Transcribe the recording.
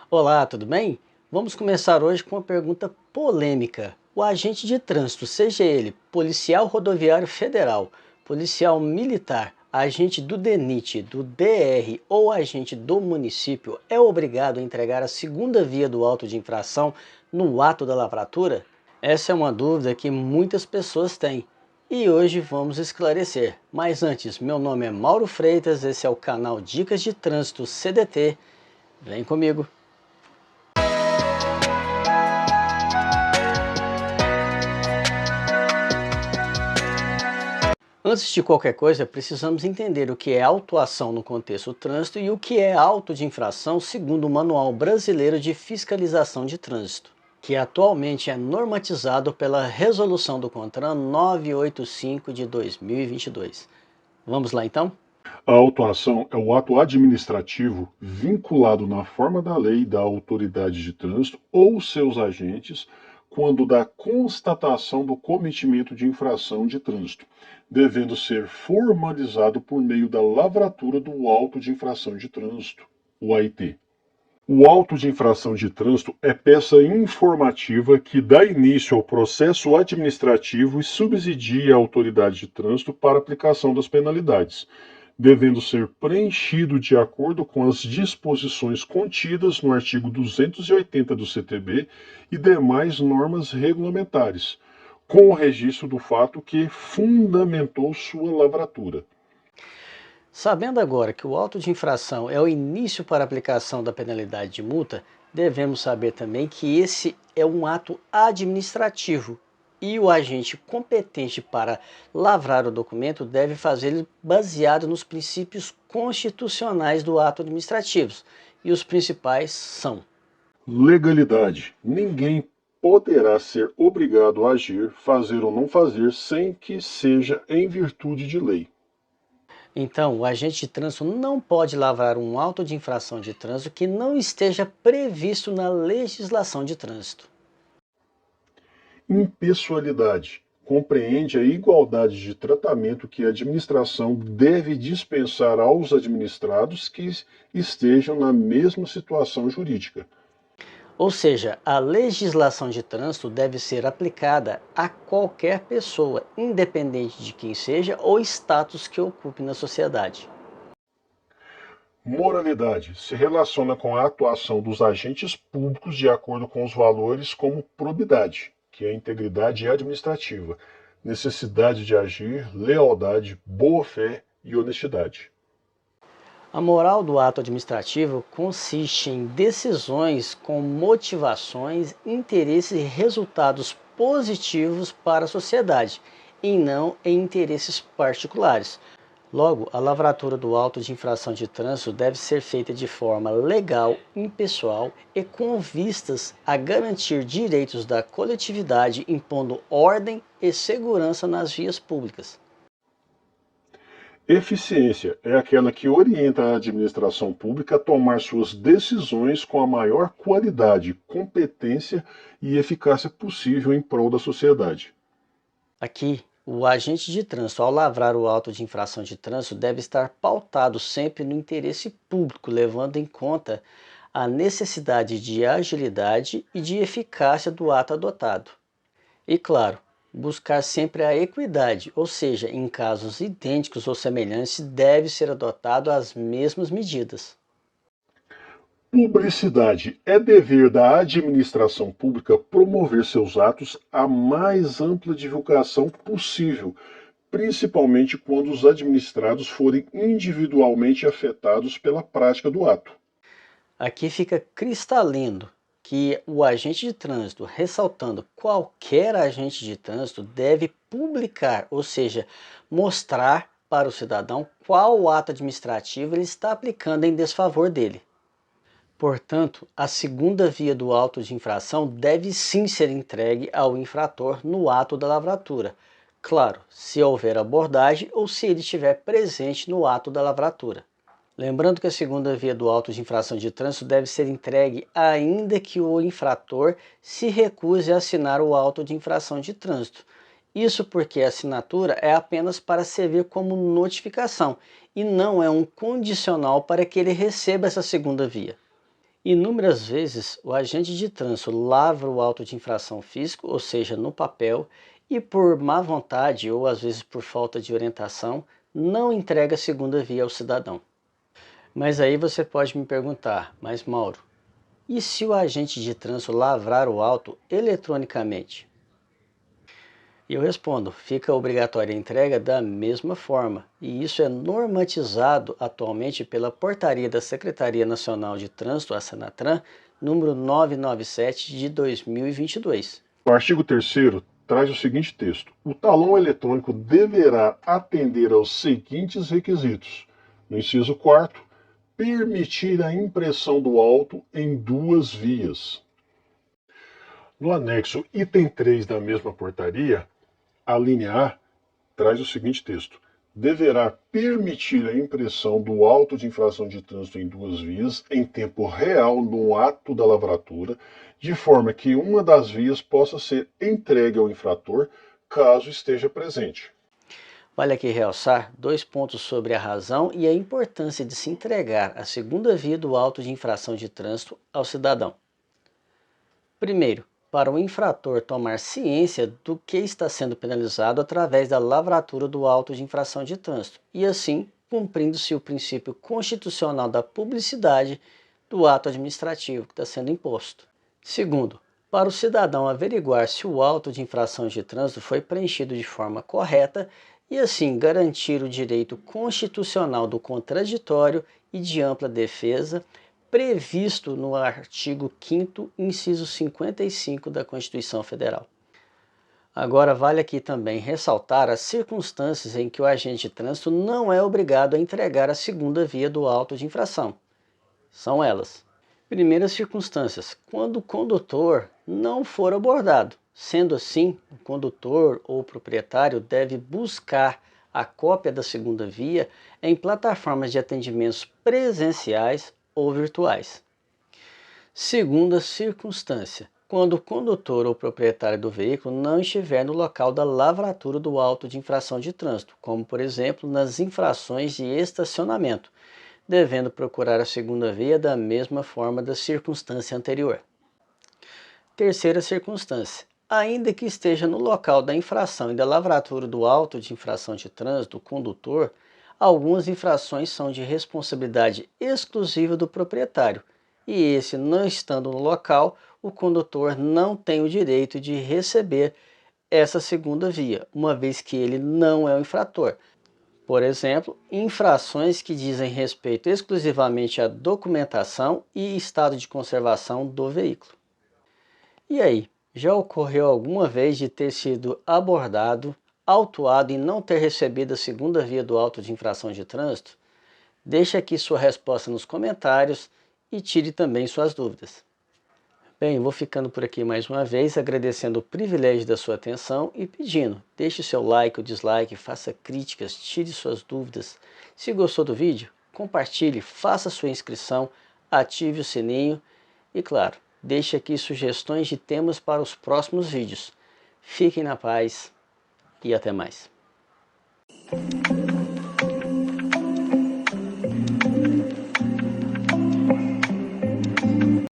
Olá, tudo bem? Vamos começar hoje com uma pergunta polêmica. O agente de trânsito, seja ele policial rodoviário federal, policial militar, agente do DENIT, do DR ou agente do município, é obrigado a entregar a segunda via do auto de infração no ato da lavratura? Essa é uma dúvida que muitas pessoas têm e hoje vamos esclarecer. Mas antes, meu nome é Mauro Freitas, esse é o canal Dicas de Trânsito CDT. Vem comigo! Antes de qualquer coisa, precisamos entender o que é autuação no contexto do trânsito e o que é auto de infração segundo o Manual Brasileiro de Fiscalização de Trânsito, que atualmente é normatizado pela Resolução do CONTRAN 985 de 2022. Vamos lá então? A autuação é o ato administrativo vinculado na forma da lei da autoridade de trânsito ou seus agentes quando da constatação do cometimento de infração de trânsito, devendo ser formalizado por meio da lavratura do auto de infração de trânsito, o AIT. O auto de infração de trânsito é peça informativa que dá início ao processo administrativo e subsidia a autoridade de trânsito para aplicação das penalidades, devendo ser preenchido de acordo com as disposições contidas no artigo 280 do CTB e demais normas regulamentares, com o registro do fato que fundamentou sua lavratura. Sabendo agora que o auto de infração é o início para a aplicação da penalidade de multa, devemos saber também que esse é um ato administrativo e o agente competente para lavrar o documento deve fazê-lo baseado nos princípios constitucionais do ato administrativo. E os principais são: Legalidade. Ninguém poderá ser obrigado a agir, fazer ou não fazer sem que seja em virtude de lei. então, o agente de trânsito não pode lavrar um auto de infração de trânsito que não esteja previsto na legislação de trânsito. Impessoalidade. Compreende a igualdade de tratamento que a administração deve dispensar aos administrados que estejam na mesma situação jurídica. Ou seja, a legislação de trânsito deve ser aplicada a qualquer pessoa, independente de quem seja ou status que ocupe na sociedade. Moralidade. Se relaciona com a atuação dos agentes públicos de acordo com os valores como probidade, que é a integridade administrativa, necessidade de agir, lealdade, boa-fé e honestidade. A moral do ato administrativo consiste em decisões com motivações, interesses e resultados positivos para a sociedade, e não em interesses particulares. Logo, a lavratura do auto de infração de trânsito deve ser feita de forma legal, impessoal e com vistas a garantir direitos da coletividade, impondo ordem e segurança nas vias públicas. Eficiência é aquela que orienta a administração pública a tomar suas decisões com a maior qualidade, competência e eficácia possível em prol da sociedade. Aqui, o agente de trânsito, ao lavrar o auto de infração de trânsito, deve estar pautado sempre no interesse público, levando em conta a necessidade de agilidade e de eficácia do ato adotado. E claro, buscar sempre a equidade, ou seja, em casos idênticos ou semelhantes, deve ser adotado as mesmas medidas. Publicidade é dever da administração pública promover seus atos à mais ampla divulgação possível, principalmente quando os administrados forem individualmente afetados pela prática do ato. Aqui fica cristalino que o agente de trânsito, ressaltando qualquer agente de trânsito, deve publicar, ou seja, mostrar para o cidadão qual ato administrativo ele está aplicando em desfavor dele. Portanto, a segunda via do auto de infração deve sim ser entregue ao infrator no ato da lavratura. Claro, se houver abordagem ou se ele estiver presente no ato da lavratura. Lembrando que a segunda via do auto de infração de trânsito deve ser entregue ainda que o infrator se recuse a assinar o auto de infração de trânsito. Isso porque a assinatura é apenas para servir como notificação e não é um condicional para que ele receba essa segunda via. Inúmeras vezes, o agente de trânsito lavra o auto de infração físico, ou seja, no papel, e por má vontade ou às vezes por falta de orientação, não entrega a segunda via ao cidadão. Mas aí você pode me perguntar, mas Mauro, e se o agente de trânsito lavrar o auto eletronicamente? E eu respondo, fica obrigatória a entrega da mesma forma, e isso é normatizado atualmente pela Portaria da Secretaria Nacional de Trânsito, a Senatran, número 997 de 2022. O artigo 3º traz o seguinte texto: o talão eletrônico deverá atender aos seguintes requisitos. No inciso 4º, permitir a impressão do auto em 2 vias. No anexo item 3 da mesma portaria, a linha A traz o seguinte texto: deverá permitir a impressão do auto de infração de trânsito em 2 vias em tempo real no ato da lavratura, de forma que uma das vias possa ser entregue ao infrator caso esteja presente. Vale aqui realçar 2 pontos sobre a razão e a importância de se entregar a segunda via do auto de infração de trânsito ao cidadão. Primeiro, para o infrator tomar ciência do que está sendo penalizado através da lavratura do auto de infração de trânsito e assim cumprindo-se o princípio constitucional da publicidade do ato administrativo que está sendo imposto. Segundo, para o cidadão averiguar se o auto de infração de trânsito foi preenchido de forma correta e assim garantir o direito constitucional do contraditório e de ampla defesa previsto no artigo 5º, inciso 55 da Constituição Federal. Agora vale aqui também ressaltar as circunstâncias em que o agente de trânsito não é obrigado a entregar a segunda via do auto de infração. São elas: primeiras circunstâncias, quando o condutor não for abordado. Sendo assim, o condutor ou o proprietário deve buscar a cópia da segunda via em plataformas de atendimentos presenciais ou virtuais. Segunda circunstância, quando o condutor ou proprietário do veículo não estiver no local da lavratura do auto de infração de trânsito, como por exemplo nas infrações de estacionamento, devendo procurar a segunda via da mesma forma da circunstância anterior. Terceira circunstância, ainda que esteja no local da infração e da lavratura do auto de infração de trânsito, o condutor, algumas infrações são de responsabilidade exclusiva do proprietário, e esse não estando no local, o condutor não tem o direito de receber essa segunda via, uma vez que ele não é o infrator. Por exemplo, infrações que dizem respeito exclusivamente à documentação e estado de conservação do veículo. E aí, já ocorreu alguma vez de ter sido abordado, autuado e não ter recebido a segunda via do auto de infração de trânsito? Deixe aqui sua resposta nos comentários e tire também suas dúvidas. Bem, vou ficando por aqui mais uma vez, agradecendo o privilégio da sua atenção e pedindo, deixe seu like ou dislike, faça críticas, tire suas dúvidas. Se gostou do vídeo, compartilhe, faça sua inscrição, ative o sininho e, claro, deixe aqui sugestões de temas para os próximos vídeos. Fiquem na paz e até mais.